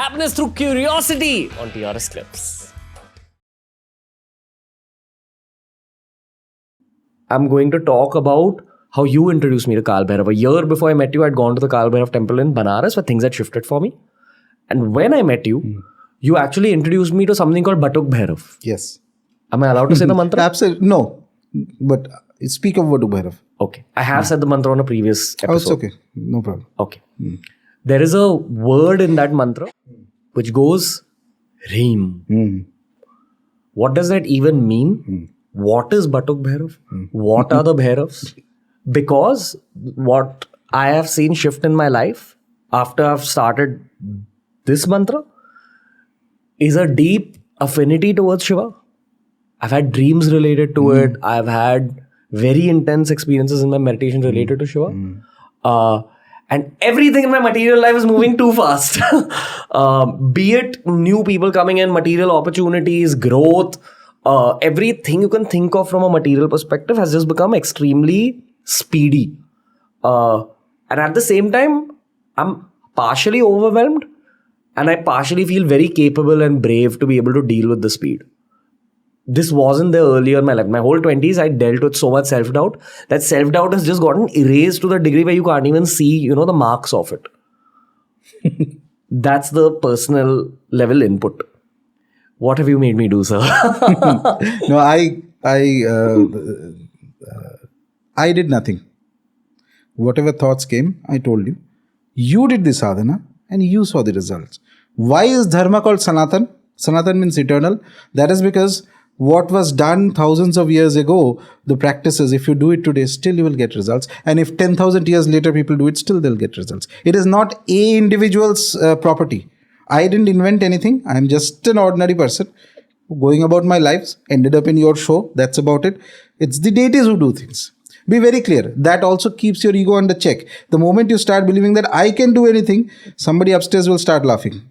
happiness through curiosity on TRS Clips. I'm going to talk about how you introduced me to Kal Bhairav. A year before I met you, I'd gone to the Kal Bhairav temple in Banaras where things had shifted for me. And when I met you, you actually introduced me to something called Batuk Bhairav. Yes. Am I allowed to say the mantra? Absolutely. No. But speak of Batuk Bhairav. Okay. I have said the mantra on a previous episode. Oh, it's okay. No problem. Okay. There is a word in that mantra which goes Reem. What does that even mean? What is Batuk Bhairav? What are the Bhairavs? Because what I have seen shift in my life after I've started this mantra is a deep affinity towards Shiva. I've had dreams related to it. I've had very intense experiences in my meditation related to Shiva. And everything in my material life is moving too fast. Be it new people coming in, material opportunities, growth, everything you can think of from a material perspective has just become extremely speedy. And at the same time, I'm partially overwhelmed and I partially feel very capable and brave to be able to deal with the speed. This wasn't there earlier in my life. My whole 20s, I dealt with so much self-doubt that self-doubt has just gotten erased to the degree where you can't even see, the marks of it. That's the personal level input. What have you made me do, sir? No, I did nothing. Whatever thoughts came, I told you. You did the sadhana and you saw the results. Why is dharma called Sanatan? Sanatan means eternal. That is because what was done thousands of years ago, the practices, if you do it today, still you will get results. And if 10,000 years later people do it, still they'll get results. It is not a individual's property. I didn't invent anything. I'm just an ordinary person going about my lives, ended up in your show. That's about it. It's the deities who do things. Be very clear. That also keeps your ego under check. The moment you start believing that I can do anything, somebody upstairs will start laughing.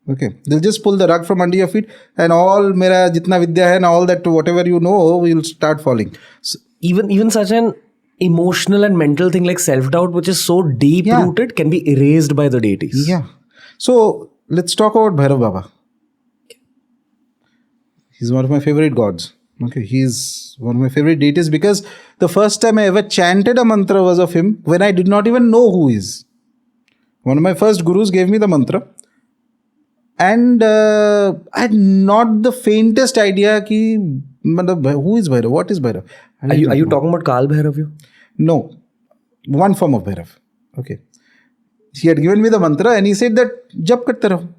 Okay. They'll just pull the rug from under your feet and all mera jitna vidya hai and all that whatever you know, you'll start falling. So even such an emotional and mental thing like self-doubt, which is so deep-rooted, can be erased by the deities. Yeah. So let's talk about Bhairav Baba. He's one of my favorite gods. Okay, he's one of my favorite deities because the first time I ever chanted a mantra was of him when I did not even know who he is. One of my first gurus gave me the mantra and I had not the faintest idea who is Bhairav, what is Bhairav. Are you talking about Kal Bhairav? No, one form of Bhairav. Okay. He had given me the mantra and he said that jap karte raho.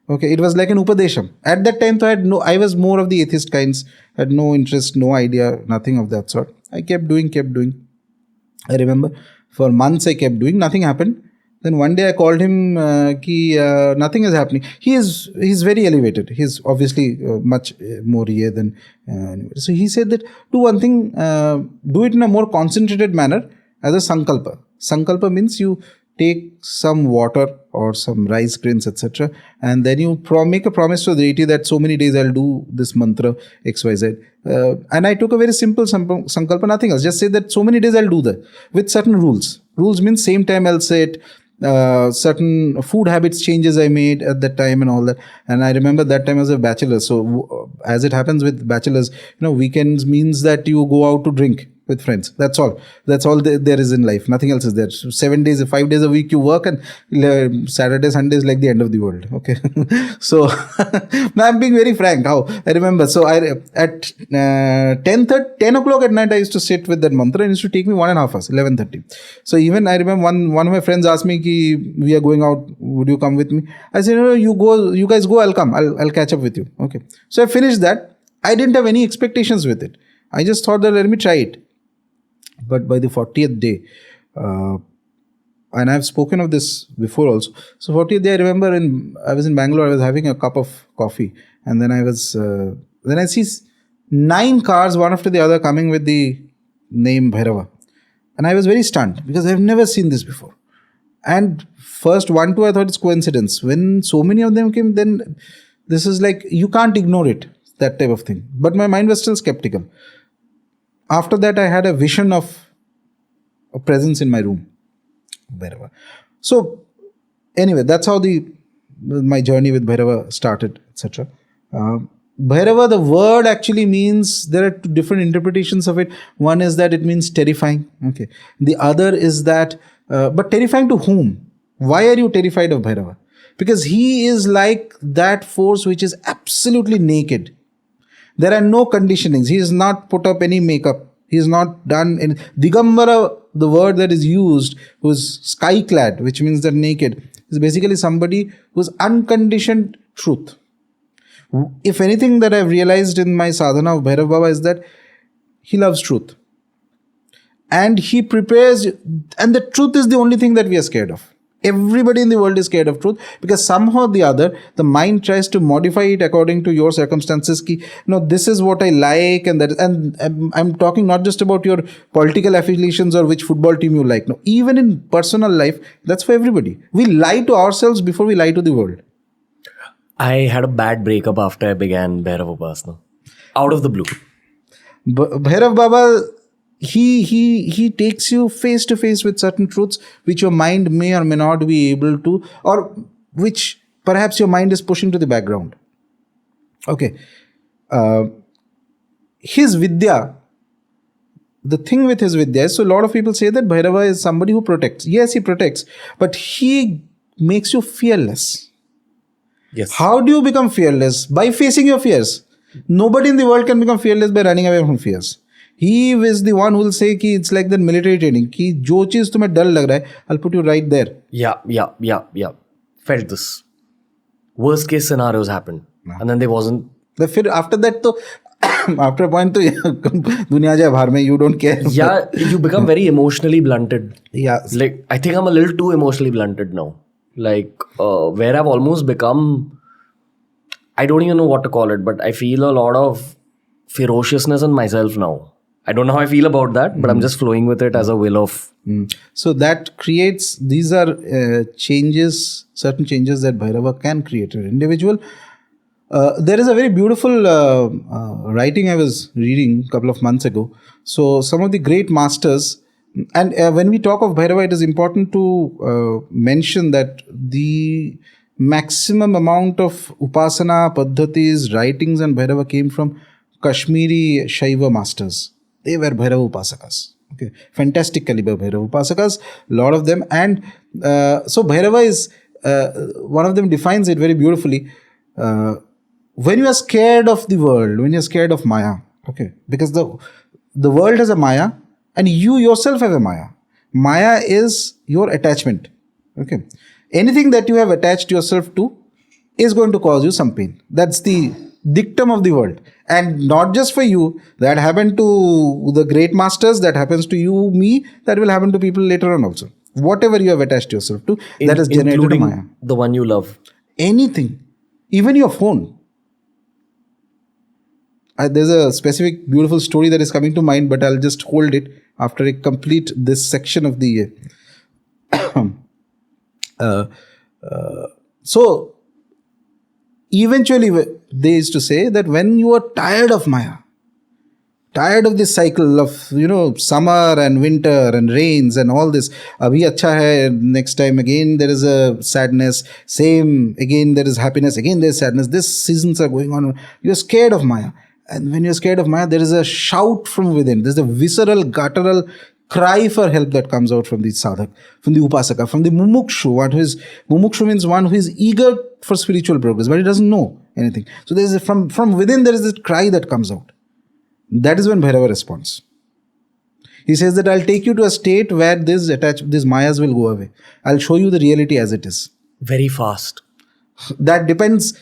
Okay, it was like an upadesham. At that time, I was more of the atheist kinds, had no interest, no idea, nothing of that sort. I kept doing. I remember for months I kept doing, nothing happened. Then one day I called him, nothing is happening. He's very elevated. He's obviously much more here than. So he said that do one thing, do it in a more concentrated manner as a sankalpa. Sankalpa means you take some water or some rice grains, etc. And then you make a promise to the deity that so many days I'll do this mantra XYZ. And I took a very simple sankalpa, nothing else. Just say that so many days I'll do that with certain rules. Rules means same time I'll say it. Certain food habits changes I made at that time and all that. And I remember that time as a bachelor. So as it happens with bachelors, weekends means that you go out to drink with friends. That's all there is in life. Nothing else is there. So 7 days, 5 days a week you work and Saturday, Sunday is like the end of the world. Okay. So now I'm being very frank. How I remember. So at 10 o'clock at night, I used to sit with that mantra and it used to take me 1.5 hours, 11:30. So even I remember one of my friends asked me, we are going out, would you come with me? I said, no, you guys go, I'll come. I'll catch up with you. Okay. So I finished that. I didn't have any expectations with it. I just thought that let me try it. But by the 40th day, and I've spoken of this before also. So 40th day, I remember I was in Bangalore, I was having a cup of coffee. And then then I see 9 cars, one after the other, coming with the name Bhairava. And I was very stunned because I've never seen this before. And first 1, 2, I thought it's coincidence. When so many of them came, then this is like, you can't ignore it, that type of thing. But my mind was still skeptical. After that, I had a vision of a presence in my room. Wherever. So, anyway, that's how the my journey with Bhairava started, etc. Bhairava, the word actually means, there are two different interpretations of it. One is that it means terrifying. Okay. The other is that, but terrifying to whom? Why are you terrified of Bhairava? Because he is like that force which is absolutely naked. There are no conditionings. He has not put up any makeup. He has not done any. Digambara, the word that is used, who's sky clad, which means they're naked, is basically somebody who's unconditioned truth. If anything that I've realized in my sadhana of Bhairav Baba is that he loves truth. And he prepares, and the truth is the only thing that we are scared of. Everybody in the world is scared of truth because somehow or the other, the mind tries to modify it according to your circumstances. Ki, this is what I like, and that. And I'm talking not just about your political affiliations or which football team you like. No, even in personal life, that's for everybody. We lie to ourselves before we lie to the world. I had a bad breakup after I began Bhairava Upasana. Out of the blue. Bhairav Baba, he takes you face to face with certain truths which your mind may or may not be able to, or which perhaps your mind is pushing to the background. Okay. His Vidya, the thing with his Vidya is, so a lot of people say that Bhairava is somebody who protects. Yes, he protects, but he makes you fearless. Yes. How do you become fearless? By facing your fears. Nobody in the world can become fearless by running away from fears. He is the one who will say ki it's like that military training. Ki jo cheez tumhe dar lag raha hai, I'll put you right there. Yeah. Felt this. Worst case scenarios happened. And then there wasn't. After that, after a point, duniya jaye bahar mein, you don't care. Yeah, you become very emotionally blunted. Yeah. Like, I think I'm a little too emotionally blunted now. Like, where I've almost become, I don't even know what to call it, but I feel a lot of ferociousness in myself now. I don't know how I feel about that, but I'm just flowing with it as a will of. So that creates, these are changes, certain changes that Bhairava can create in an individual. There is a very beautiful writing I was reading a couple of months ago. So some of the great masters, and when we talk of Bhairava, it is important to mention that the maximum amount of Upasana, Paddhatis, writings on Bhairava came from Kashmiri Shiva masters. They were Bhairava Upasakas. Okay, fantastic caliber Bhairava Upasakas, a lot of them. And so Bhairava is, one of them defines it very beautifully. When you are scared of the world, when you are scared of Maya, okay, because the world has a Maya, and you yourself have a Maya. Maya is your attachment. Okay. Anything that you have attached yourself to is going to cause you some pain. That's the dictum of the world. And not just for you. That happened to the great masters. That happens to you, me. That will happen to people later on also. Whatever you have attached yourself to, that has generated a Maya. The one you love. Anything. Even your phone. There's a specific beautiful story that is coming to mind, but I'll just hold it after I complete this section of the. So, eventually, they used to say that when you are tired of Maya, tired of this cycle of, summer and winter and rains and all this, abhi acha hai, next time again there is a sadness, same, again there is happiness, again there is sadness, these seasons are going on, you're scared of Maya. And when you're scared of Maya, there is a shout from within. There's a visceral, guttural cry for help that comes out from the sadhak, from the upasaka, from the mumukshu. Mumukshu means one who is eager for spiritual progress, but he doesn't know anything. So there's from within there is this cry that comes out. That is when Bhairava responds. He says that I'll take you to a state where these mayas will go away. I'll show you the reality as it is. Very fast. That depends.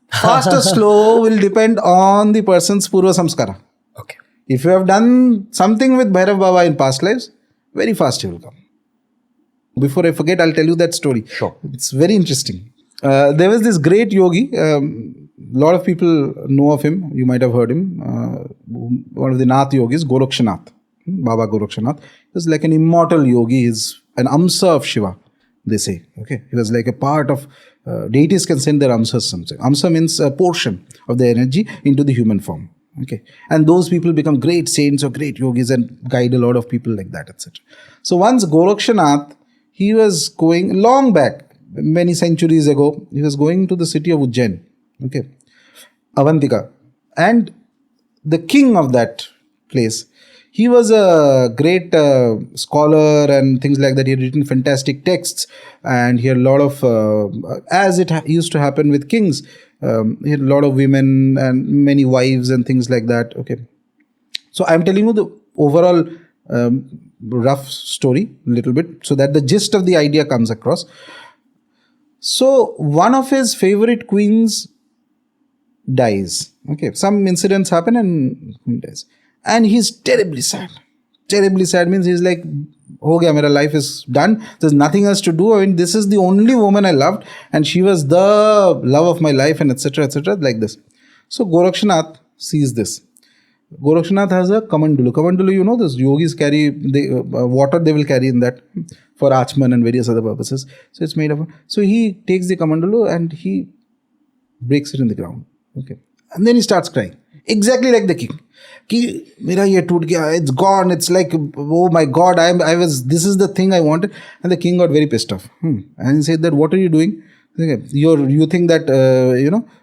Fast or slow will depend on the person's purva samskara. Okay. If you have done something with Bhairav Baba in past lives, very fast he will come. Before I forget, I'll tell you that story. Sure. It's very interesting. There was this great yogi. A lot of people know of him. You might have heard him. One of the Nath yogis, Gorakshanath. Baba Gorakshanath. He was like an immortal yogi. He's an amsa of Shiva, they say. Okay. He was like a part of... deities can send their amsas something. Amsa means a portion of the energy into the human form. Okay. And those people become great saints or great yogis and guide a lot of people like that, etc. So once Gorakshanath, he was going long back, many centuries ago, he was going to the city of Ujjain, okay, Avantika, and the king of that place, he was a great scholar and things like that. He had written fantastic texts, and he had a lot of, as it used to happen with kings, he had a lot of women and many wives and things like that. Okay, so I'm telling you the overall rough story a little bit so that the gist of the idea comes across. So one of his favorite queens dies. Okay, some incidents happen and queen dies, and he's terribly sad. Terribly sad means he's like, "Ho gaya, mera life is done. There's nothing else to do. I mean, this is the only woman I loved, and she was the love of my life," and etc. like this. So Gorakshanath sees this. Gorakshanath has a kamandulu. Kamandulu, you know, this yogis carry water. They will carry in that for Achman and various other purposes. So it's made of. So he takes the kamandulu and he breaks it in the ground. Okay, and then he starts crying, exactly like the king. Ki, mera ye toot gaya, it's gone. It's like, oh my God, this is the thing I wanted. And the king got very pissed off. And he said that, what are you doing? You think that,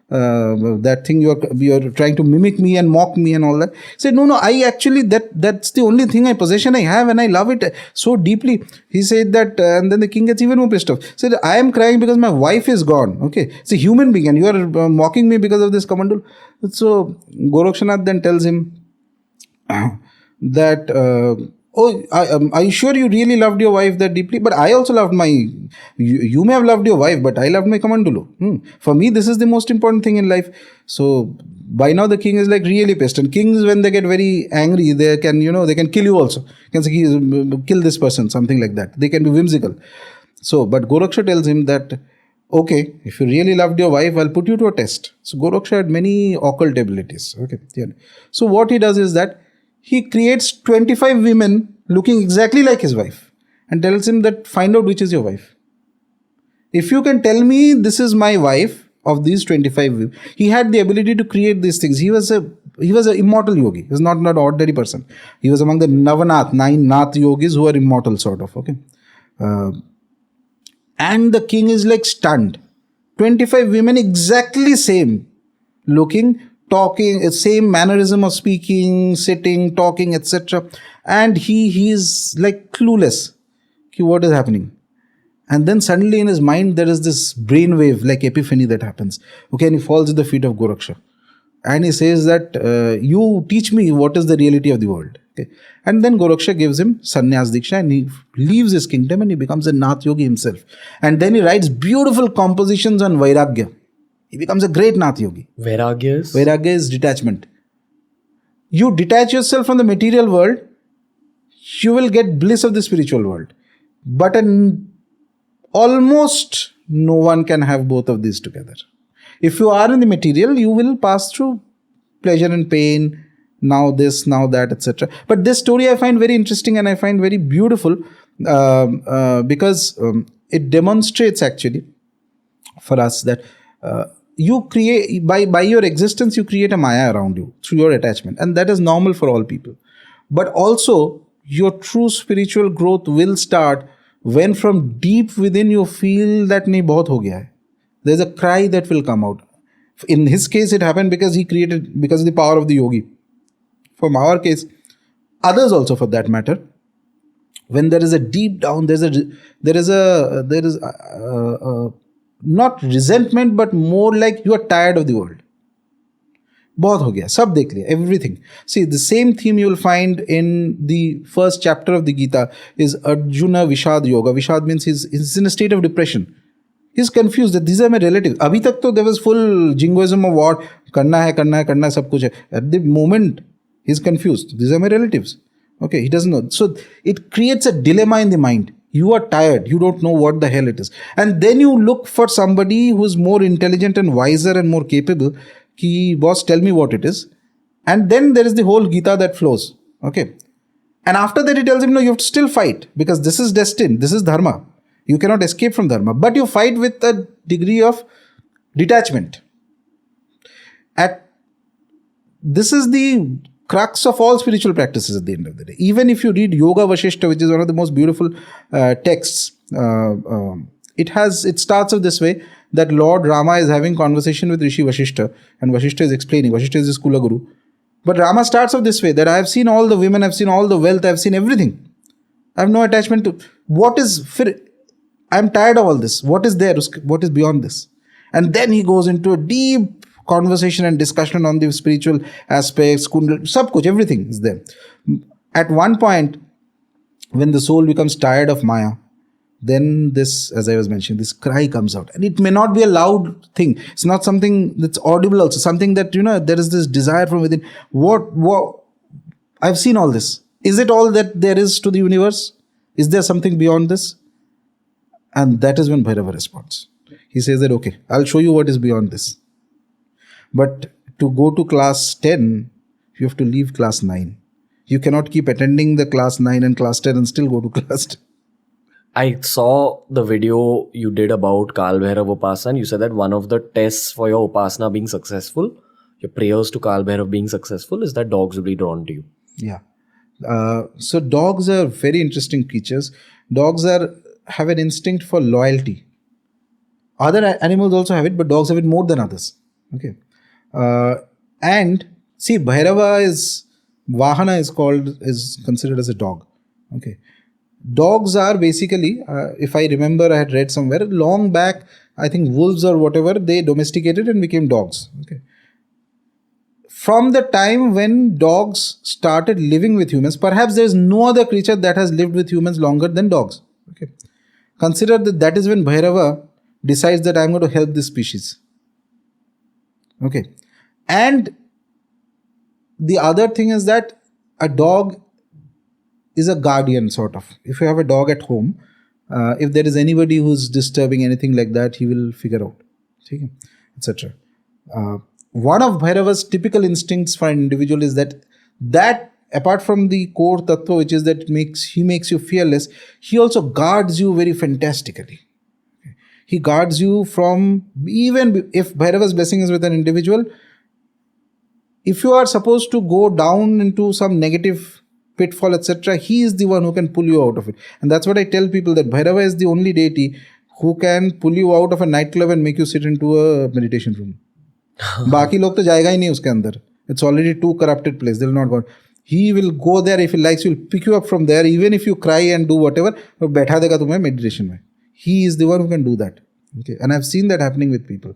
that thing you're trying to mimic me and mock me and all that. He said, no, I actually, that's the only thing I possession I have, and I love it so deeply. He said that, and then the king gets even more pissed off. He said, I am crying because my wife is gone. Okay, it's a human being, and you are mocking me because of this kamandul. So Gorakshanath then tells him that, are you sure you really loved your wife that deeply? But I also loved you may have loved your wife, but I loved my kamandulu. For me, this is the most important thing in life. So by now the king is like really pissed. And kings, when they get very angry, they can kill you also. Can say, kill this person, something like that. They can be whimsical. So, but Goraksha tells him that, okay, if you really loved your wife, I'll put you to a test. So Goraksha had many occult abilities. Okay. Yeah. So what he does is that he creates 25 women looking exactly like his wife and tells him that, find out which is your wife. If you can tell me this is my wife of these 25 women, he had the ability to create these things. He was an immortal yogi. He was not an ordinary person. He was among the 9 Nath yogis who are immortal sort of. Okay. And the king is like stunned. 25 women exactly same looking, talking, same mannerism of speaking, sitting, talking, etc. And he is like clueless. What is happening? And then suddenly in his mind there is this brainwave like epiphany that happens. Okay, and he falls at the feet of Goraksha. And he says that, you teach me what is the reality of the world. Okay. And then Goraksha gives him sannyas diksha and he leaves his kingdom and he becomes a Nath yogi himself. And then he writes beautiful compositions on Vairagya. He becomes a great Nath yogi. Vairagya is detachment. You detach yourself from the material world, you will get bliss of the spiritual world. But almost no one can have both of these together. If you are in the material, you will pass through pleasure and pain, now this, now that, etc. But this story I find very interesting and I find very beautiful because it demonstrates actually for us that you create, by your existence, you create a maya around you through your attachment. And that is normal for all people. But also, your true spiritual growth will start when from deep within you feel that nahi bahut ho gaya hai. There's a cry that will come out. In his case, it happened because of the power of the yogi. From our case, others also for that matter, when there is a deep down, there is not resentment, but more like you are tired of the world. बहुत हो गया, सब देख लिया, everything. See, the same theme you will find in the first chapter of the Gita is Arjuna Vishad Yoga. Vishad means he's in a state of depression. He's confused that these are my relatives. अभी तक तो there was full jingoism of what करना है सब कुछ है. At the moment he's confused. These are my relatives. Okay, he doesn't know. So it creates a dilemma in the mind. You are tired. You don't know what the hell it is. And then you look for somebody who's more intelligent and wiser and more capable. Ki, boss, tell me what it is. And then there is the whole Gita that flows. Okay. And after that he tells him, no, you have to still fight because this is destined. This is dharma. You cannot escape from dharma. But you fight with a degree of detachment. This is the crux of all spiritual practices at the end of the day. Even if you read Yoga Vashishta, which is one of the most beautiful texts it starts off this way, that Lord Rama is having conversation with Rishi Vashishta, and Vashishta is explaining. Vashishta is his Kula Guru. But Rama starts off this way, that I have seen all the women, I've seen all the wealth, I've seen everything. I have no attachment to what is. I'm tired of all this. What is there? What is beyond this? And then he goes into a deep conversation and discussion on the spiritual aspects, Kundalini, sab kuch, everything is there. At one point, when the soul becomes tired of Maya, then this, as I was mentioning, this cry comes out. And it may not be a loud thing. It's not something that's audible also. Something that, there is this desire from within. What? I've seen all this. Is it all that there is to the universe? Is there something beyond this? And that is when Bhairava responds. He says that, okay, I'll show you what is beyond this. But to go to class 10, you have to leave class 9. You cannot keep attending the class 9 and class 10 and still go to class 10. I saw the video you did about Kal Bhairav Upasana. You said that one of the tests for your Upasana being successful, your prayers to Kal Bhairav being successful, is that dogs will be drawn to you. Yeah. So dogs are very interesting creatures. Dogs have an instinct for loyalty. Other animals also have it, but dogs have it more than others. Okay. And see, Bhairava Vahana is considered as a dog. Okay. Dogs are basically, if I remember, I had read somewhere long back, I think wolves or whatever, they domesticated and became dogs. Okay. From the time when dogs started living with humans, perhaps there is no other creature that has lived with humans longer than dogs. Okay. Consider that is when Bhairava decides that I'm going to help this species. Okay. And the other thing is that a dog is a guardian, sort of. If you have a dog at home, if there is anybody who's disturbing anything like that, he will figure out, etc. One of Bhairava's typical instincts for an individual is that apart from the core tattva, which is that he makes you fearless, he also guards you very fantastically. He guards you from, even if Bhairava's blessing is with an individual, if you are supposed to go down into some negative pitfall, etc., he is the one who can pull you out of it. And that's what I tell people, that Bhairava is the only deity who can pull you out of a nightclub and make you sit into a meditation room. Baki log to jayega hi nahi uske andar. It's already too corrupted place. They will not go. He will go there. If he likes, he will pick you up from there. Even if you cry and do whatever, baitha dega tumhe meditation mein. He is the one who can do that. Okay. And I've seen that happening with people.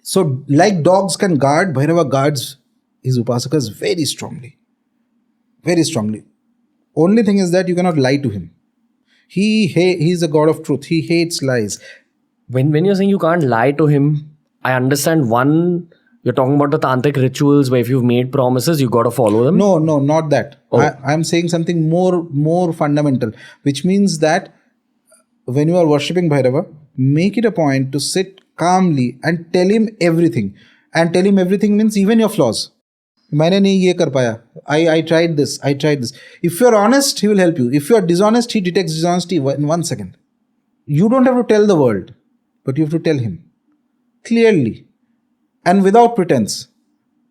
So like dogs can guard, Bhairava guards his upasakas very strongly. Very strongly. Only thing is that you cannot lie to him. He is a god of truth. He hates lies. When you're saying you can't lie to him, I understand one, you're talking about the tantric rituals where if you've made promises, you got to follow them. No, not that. Oh. I'm saying something more fundamental, which means that when you are worshipping Bhairava, make it a point to sit calmly and tell him everything. And tell him everything means even your flaws. मैंने नहीं ये कर पाया. I tried this. If you're honest, he will help you. If you're dishonest, he detects dishonesty in 1 second. You don't have to tell the world, but you have to tell him clearly and without pretense.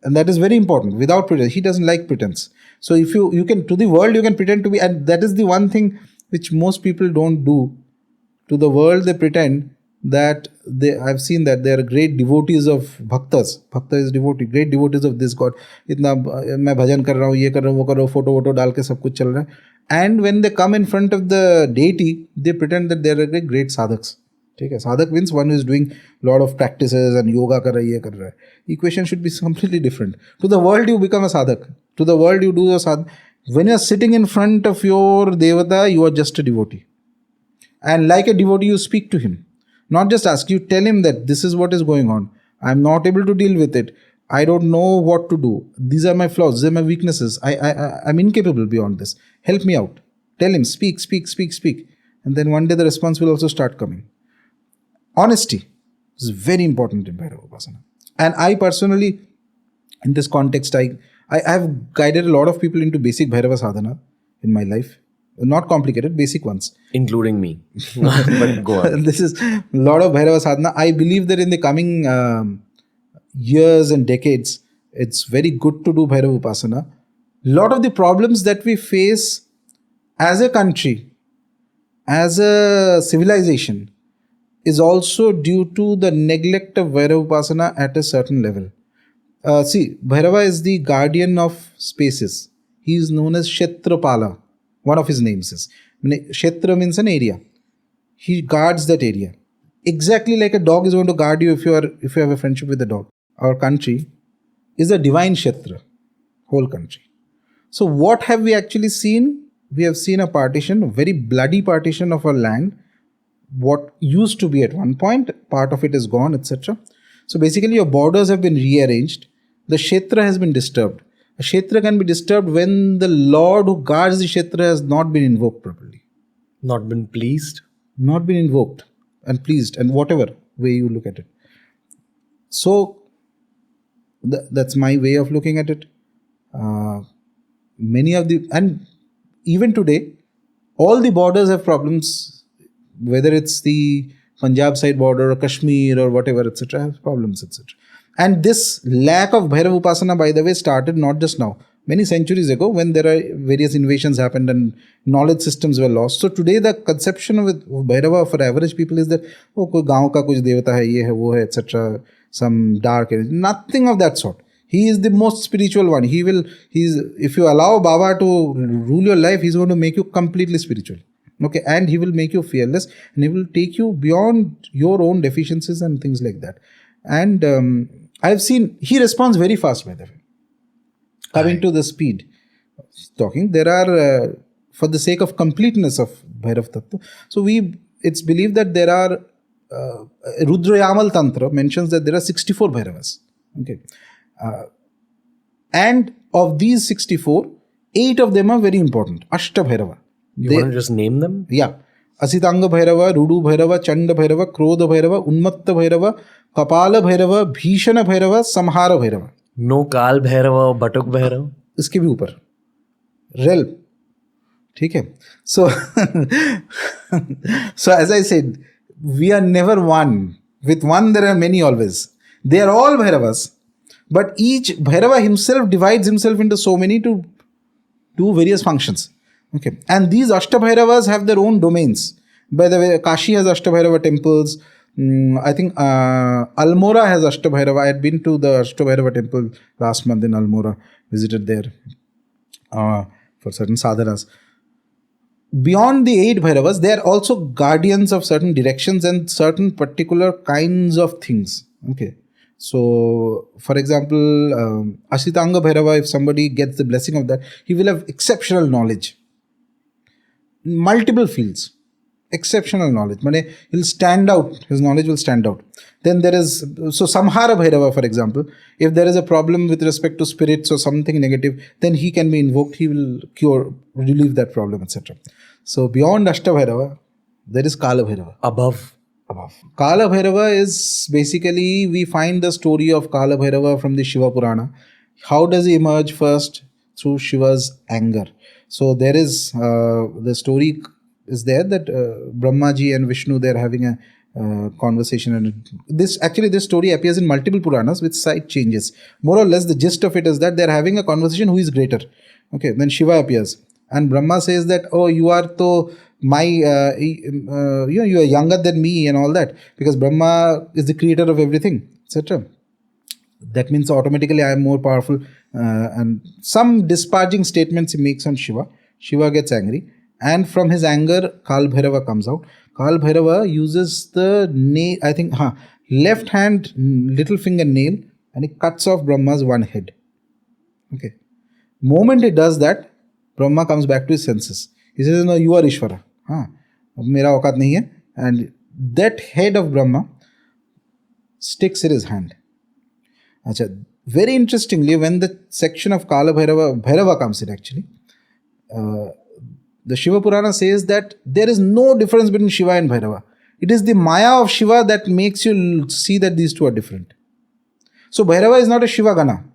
And that is very important. Without pretense. He doesn't like pretense. So if you can, to the world, you can pretend to be, and that is the one thing which most people don't do. To the world, they pretend that I've seen that they are great devotees of bhaktas. Bhakta is devotee, great devotees of this god. इतना मैं भजन कर रहा हूँ, ये कर रहा हूँ, वो कर रहा हूँ, फोटो डाल के सब कुछ चल रहा है. And when they come in front of the deity, they pretend that they are great sadhaks. ठीक है, sadhak means one who is doing lot of practices and yoga कर रहा है, ये कर रहा है. Equation should be completely different. To the world, you become a sadhak. To the world, you do a sadhak. When you are sitting in front of your devata, you are just a devotee. And like a devotee, you speak to him. Not just ask, you tell him that this is what is going on. I'm not able to deal with it. I don't know what to do. These are my flaws. These are my weaknesses. I'm incapable beyond this. Help me out. Tell him, speak. And then one day the response will also start coming. Honesty is very important in Bhairava Upasana. And I personally, in this context, I have guided a lot of people into basic Bhairava sadhana in my life. Not complicated, basic ones. Including me. But go on. This is a lot of Bhairava sadhana. I believe that in the coming years and decades, it's very good to do Bhairava Upasana. A lot of the problems that we face as a country as a civilization is also due to the neglect of Bhairava at a certain level. See, Bhairava is the guardian of spaces. He is known as Kshetrapala. One of his names is. Kshetra means an area. He guards that area. Exactly like a dog is going to guard you if you have a friendship with a dog. Our country is a divine Kshetra. Whole country. So what have we actually seen? We have seen a partition, a very bloody partition of our land. What used to be at one point, part of it is gone, etc. So basically your borders have been rearranged. The Kshetra has been disturbed. A Kshetra can be disturbed when the Lord who guards the Kshetra has not been invoked properly. Not been pleased? Not been invoked and pleased, and whatever way you look at it. So that's my way of looking at it. And even today, all the borders have problems, whether it's the Punjab side border or Kashmir or whatever, etc., have problems, etc. And this lack of Bhairava Upasana, by the way, started not just now, many centuries ago when there are various invasions happened and knowledge systems were lost. So today the conception of Bhairava for average people is that, oh, koi gaon ka kuch devata hai, ye hai, wo hai, etc., some dark energy. Nothing of that sort. He is the most spiritual one. If you allow Baba to rule your life, he's going to make you completely spiritual. Okay, and he will make you fearless and he will take you beyond your own deficiencies and things like that. And I've seen he responds very fast, by the way. Coming to the speed talking, there are for the sake of completeness of Bhairav Tattva. So it's believed that there are Rudrayamal Tantra mentions that there are 64 Bhairavas. Okay. And of these 64, 8 of them are very important. Ashta Bhairava. You want to just name them? Yeah. Asitanga Bhairava, Rudu Bhairava, Chanda Bhairava, Krodha Bhairava, Unmatta Bhairava, Kapala Bhairava, Bhishana Bhairava, Samhara Bhairava. No Kal Bhairava, Batuk Bhairava? इसके भी ऊपर rail ठीक है so as I said, we are never one. With one there are many always. They are all Bhairavas, but each Bhairava himself divides himself into so many to do various functions. Okay, and these Ashta Bhairavas have their own domains. By the way, Kashi has Ashta Bhairava temples. I think Almora has Ashta Bhairava. I had been to the Ashta Bhairava temple last month in Almora, visited there for certain sadhanas. Beyond the 8 Bhairavas, they are also guardians of certain directions and certain particular kinds of things. Okay, so for example, Asitanga Bhairava, if somebody gets the blessing of that, he will have exceptional knowledge. Multiple fields. Exceptional knowledge. He'll stand out. His knowledge will stand out. Then there is, so Samhara Bhairava, for example, if there is a problem with respect to spirits or something negative, then he can be invoked. He will relieve that problem, etc. So beyond Ashta Bhairava, there is Kala Bhairava. Above. Kala Bhairava is basically, we find the story of Kala Bhairava from the Shiva Purana. How does he emerge? First, through Shiva's anger. So there is, the story is there that Brahmaji and Vishnu, they are having a conversation, and this story appears in multiple Puranas with slight changes. More or less the gist of it is that they are having a conversation who is greater. Okay, then Shiva appears and Brahma says that, oh, you are to my you are younger than me and all that, because Brahma is the creator of everything, etc. That means automatically I am more powerful, and some disparaging statements he makes on Shiva. Shiva gets angry, and from his anger, Kal Bhairava comes out. Kal Bhairava uses the nail, I think, left hand little finger nail, and he cuts off Brahma's one head. Okay. Moment he does that, Brahma comes back to his senses. He says, no, you are Ishvara. Mera aukat nahi hai. And that head of Brahma sticks in his hand. Achha, very interestingly, when the section of Kala Bhairava comes in actually, the Shiva Purana says that there is no difference between Shiva and Bhairava. It is the Maya of Shiva that makes you see that these two are different. So Bhairava is not a Shiva Gana.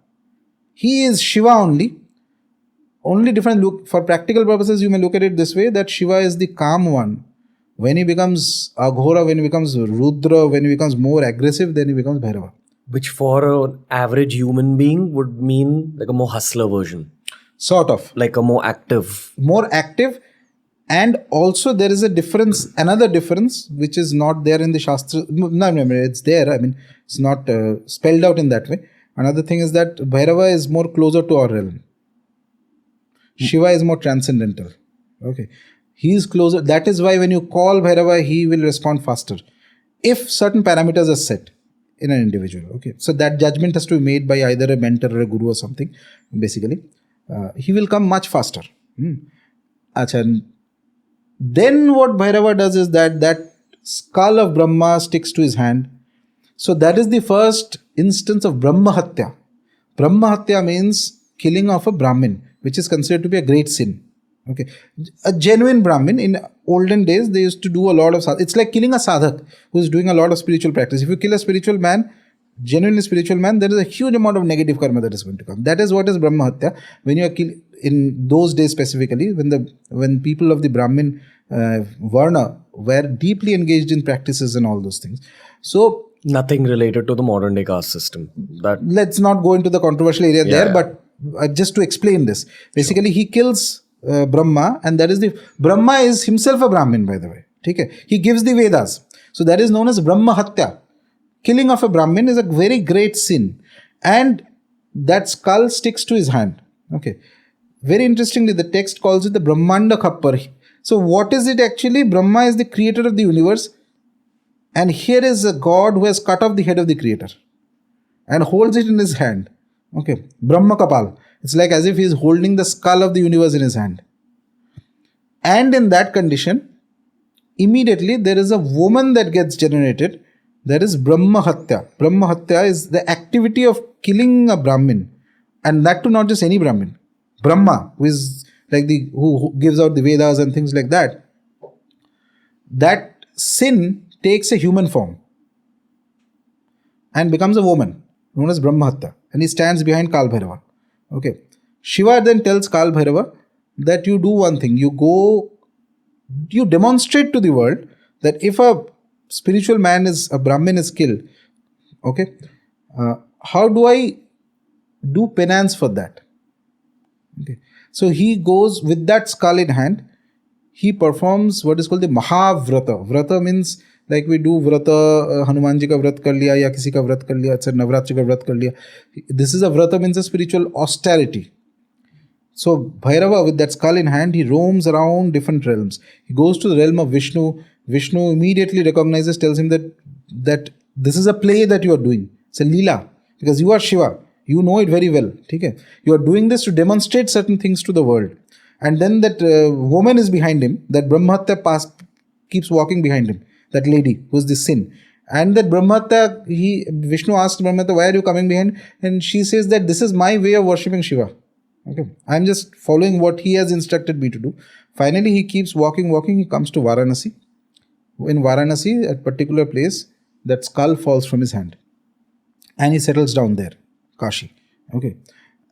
He is Shiva only. Only different look, for practical purposes, you may look at it this way, that Shiva is the calm one. When he becomes Aghora, when he becomes Rudra, when he becomes more aggressive, then he becomes Bhairava. Which for an average human being would mean like a more hustler version. Sort of. Like a more active. More active And also there is a difference, another difference, which is not there in the Shastra. No, it's there. I mean, it's not spelled out in that way. Another thing is that Bhairava is more closer to our realm. Shiva is more transcendental. Okay. He is closer. That is why when you call Bhairava, he will respond faster. If certain parameters are set in an individual. Okay. So that judgment has to be made by either a mentor or a guru or something, basically. He will come much faster. Achha. Then what Bhairava does is that skull of Brahma sticks to his hand. So that is the first instance of Brahma Hatya. Brahma Hatya means killing of a Brahmin, which is considered to be a great sin. Okay, a genuine Brahmin. In olden days, they used to do a lot of. It's like killing a sadhak who is doing a lot of spiritual practice. If you kill a spiritual man, genuinely spiritual man, there is a huge amount of negative karma that is going to come. That is what is Brahma Hatya. When you are in those days specifically, when people of the Brahmin Varna were deeply engaged in practices and all those things. So nothing related to the modern day caste system. That let's not go into the controversial area there, but just to explain this, basically he kills Brahma, and that is Brahma is himself a Brahmin, by the way. Okay? He gives the Vedas. So that is known as Brahma Hatya. Killing of a Brahmin is a very great sin. And that skull sticks to his hand. Okay. Very interestingly, the text calls it the Brahmanda Khappar. So what is it actually? Brahma is the creator of the universe. And here is a god who has cut off the head of the creator and holds it in his hand. Okay. Brahma Kapal. It's like as if he is holding the skull of the universe in his hand. And in that condition, immediately there is a woman that gets generated. That is Brahma Hatya. Brahma Hatya is the activity of killing a Brahmin. And that too not just any Brahmin. Brahma, who is like who gives out the Vedas and things like that. That sin takes a human form and becomes a woman, known as Brahma Hatya. And he stands behind Kal Bhairava. Okay. Shiva then tells Kal Bhairava that you do one thing. You demonstrate to the world that if a spiritual man a Brahmin is killed, okay, how do I do penance for that? Okay. So he goes with that skull in hand. He performs what is called the Mahavrata. Vrata means like we do Vrata, Hanuman ji ka vrat kar liya, ya kisi ka vrat kar liya, etc. Navratri ka vrat kar liya. This is a Vrata, means a spiritual austerity. So Bhairava, with that skull in hand, he roams around different realms. He goes to the realm of Vishnu. Vishnu immediately recognizes, tells him that this is a play that you are doing. It's a Leela. Because you are Shiva. You know it very well. Okay? You are doing this to demonstrate certain things to the world. And then that woman is behind him. That Brahmatya keeps walking behind him. That lady who is the sin. And that Brahmatya, Vishnu asks Brahmatya, why are you coming behind? And she says that this is my way of worshipping Shiva. Okay, I'm just following what he has instructed me to do. Finally, he keeps walking. He comes to Varanasi. In Varanasi, at a particular place, that skull falls from his hand. And he settles down there, Kashi. Okay,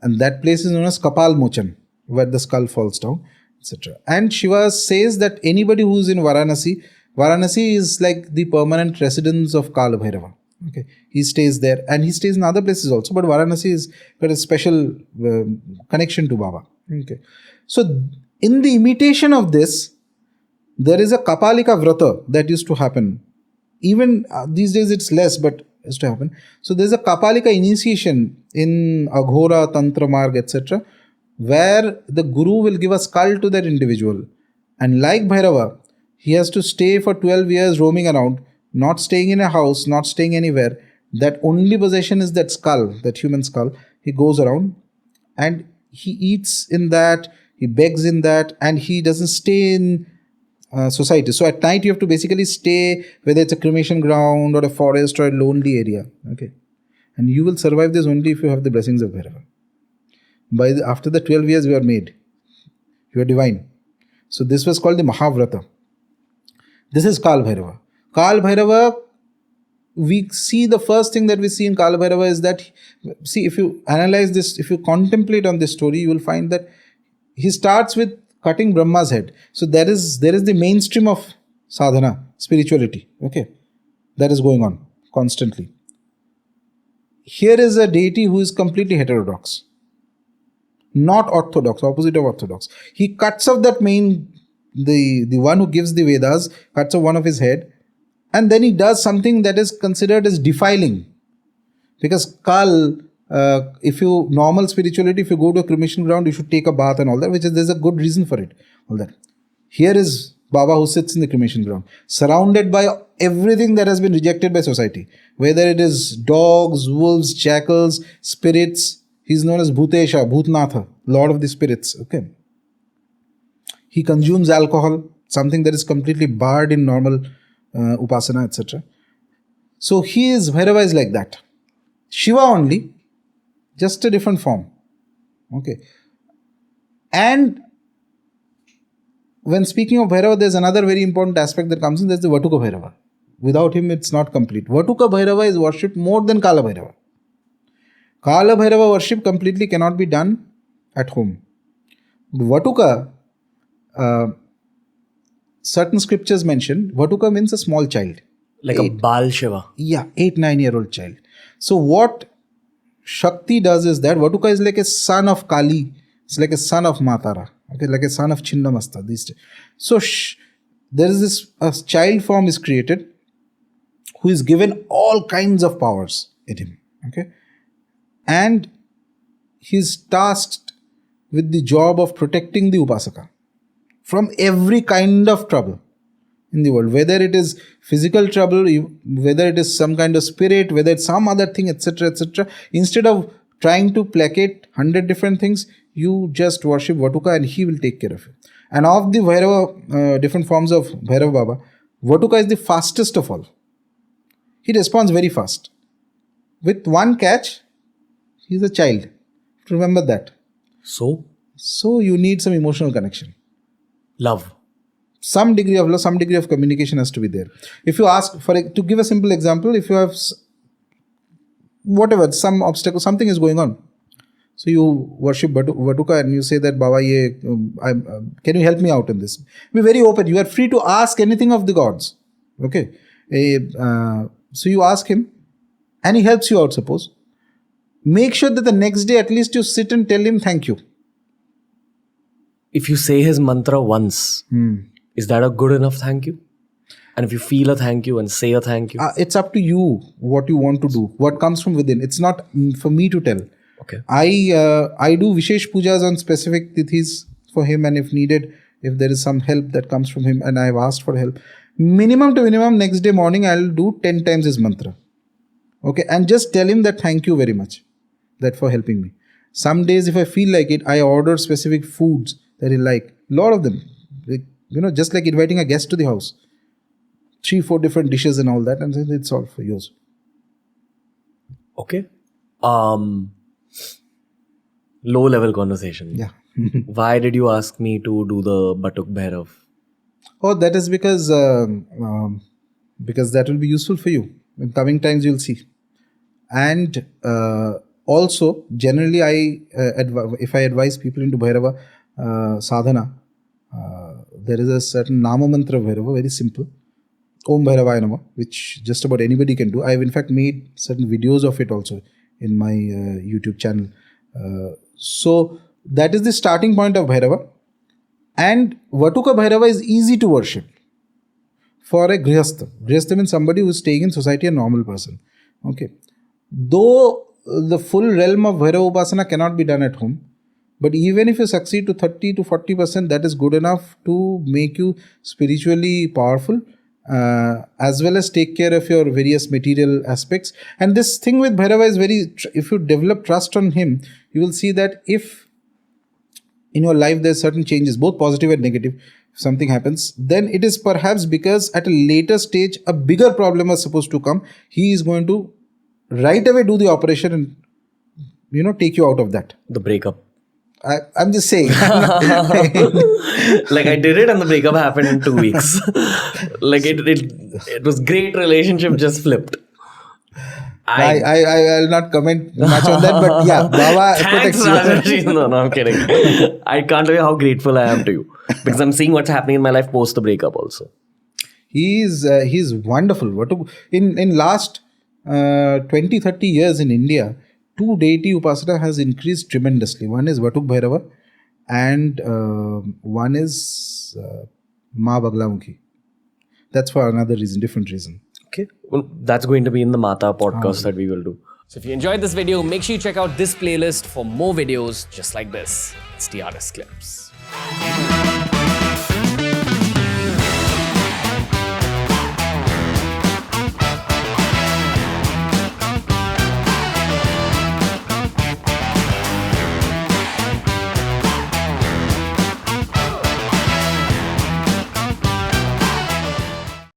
and that place is known as Kapal Mochan, where the skull falls down, etc. And Shiva says that anybody who is in Varanasi is like the permanent residence of Kal Bhairava. Okay, he stays there, and he stays in other places also, but Varanasi is got a special connection to Baba. Okay, so in the imitation of this, there is a Kapalika Vrata that used to happen. Even these days it's less, but used to happen. So there's a Kapalika initiation in Aghora, Tantra Marg, etc., where the Guru will give a skull to that individual, and like Bhairava, he has to stay for 12 years roaming around, not staying in a house, not staying anywhere. That only possession is that skull, that human skull. He goes around and he eats in that, he begs in that, and he doesn't stay in society. So at night you have to basically stay, whether it's a cremation ground or a forest or a lonely area. Okay, and you will survive this only if you have the blessings of Bhairava. After the 12 years you are made. You are divine. So this was called the Mahavrata. This is Kal Bhairava. Kal Bhairava, we see the first thing that we see in Kal Bhairava is that, see, if you analyze this, if you contemplate on this story, you will find that he starts with cutting Brahma's head. So there is the mainstream of sadhana, spirituality. Okay, that is going on constantly. Here is a deity who is completely heterodox, not orthodox, opposite of orthodox. He cuts off that main the one who gives the Vedas, cuts off one of his head, and then he does something that is considered as defiling. Because Kal, if you, normal spirituality, if you go to a cremation ground, you should take a bath and all that, there's a good reason for it. All that. Here is Baba who sits in the cremation ground, surrounded by everything that has been rejected by society. Whether it is dogs, wolves, jackals, spirits. He's known as Bhutesha, Bhutnatha, Lord of the Spirits. Okay. He consumes alcohol, something that is completely barred in normal upasana, etc. So Bhairava is like that. Shiva only, just a different form. Okay. And when speaking of Bhairava, there's another very important aspect that comes in, that's the Vatuka Bhairava. Without him, it's not complete. Vatuka Bhairava is worshipped more than Kala Bhairava. Kala Bhairava worship completely cannot be done at home. Vatuka, certain scriptures mention, Vatuka means a small child. Like a Bal Shiva. Yeah, 8-9-year-old child. So what Shakti does is that Vatuka is like a son of Kali. It's like a son of Matara. Okay, like a son of Chinnamasta. So there is this, a child form is created who is given all kinds of powers in him. Okay. And he is tasked with the job of protecting the Upasaka from every kind of trouble in the world, whether it is physical trouble, whether it is some kind of spirit, whether it's some other thing, etc., etc. Instead of trying to placate 100 different things, you just worship Vatuka and he will take care of you. And of the Bhairava, different forms of Bhairava Baba, Vatuka is the fastest of all. He responds very fast. With one catch, he's a child. Remember that. So you need some emotional connection. Love. Some degree of love, some degree of communication has to be there. If you ask, to give a simple example, if you have whatever, some obstacle, something is going on. So you worship Vatuka and you say that, Baba, can you help me out in this? Be very open. You are free to ask anything of the gods. Okay. So you ask him and he helps you out, suppose. Make sure that the next day at least you sit and tell him thank you. If you say his mantra once, is that a good enough thank you? And if you feel a thank you and say a thank you? It's up to you what you want to do, what comes from within. It's not for me to tell. Okay. I do Vishesh Pujas on specific tithis for him, and if needed, if there is some help that comes from him and I have asked for help, minimum to minimum next day morning I'll do 10 times his mantra. Okay, and just tell him that thank you very much that for helping me. Some days if I feel like it, I order specific foods that he like. Lot of them. Just like inviting a guest to the house. 3-4 different dishes and all that, and it's all for yours. Okay. Low level conversation. Yeah. Why did you ask me to do the Batuk Bhairav? Oh, that is because that will be useful for you. In coming times, you'll see. And also, generally, if I advise people into Bhairava sadhana, there is a certain Nama mantra of Bhairava, very simple. Om Bhairavaya Nama, which just about anybody can do. I have in fact made certain videos of it also in my YouTube channel. So that is the starting point of Bhairava. And Vatuka Bhairava is easy to worship for a Grihastha. Grihastha means somebody who is staying in society, a normal person. Okay. Though the full realm of Bhairava Upasana cannot be done at home, but even if you succeed to 30 to 40%, that is good enough to make you spiritually powerful, as well as take care of your various material aspects. And this thing with Bhairava is if you develop trust on him, you will see that if in your life there's certain changes, both positive and negative, if something happens, then it is perhaps because at a later stage, a bigger problem was supposed to come. He is going to right away do the operation and, take you out of that. The breakup. I'm just saying. Like I did it and the breakup happened in 2 weeks. Like it was great relationship, just flipped. I'll not comment much on that, but yeah, Baba Thanks, protects you. No, I'm kidding. I can't tell you how grateful I am to you because I'm seeing what's happening in my life post the breakup also. He's wonderful. In last 20-30 years in India, 2 deity upasana has increased tremendously. One is Vatuk Bhairava and one is Ma Baglamukhi. That's for another reason, different reason. Okay. Well, that's going to be in the Mata podcast that we will do. So if you enjoyed this video, make sure you check out this playlist for more videos just like this. It's TRS Clips.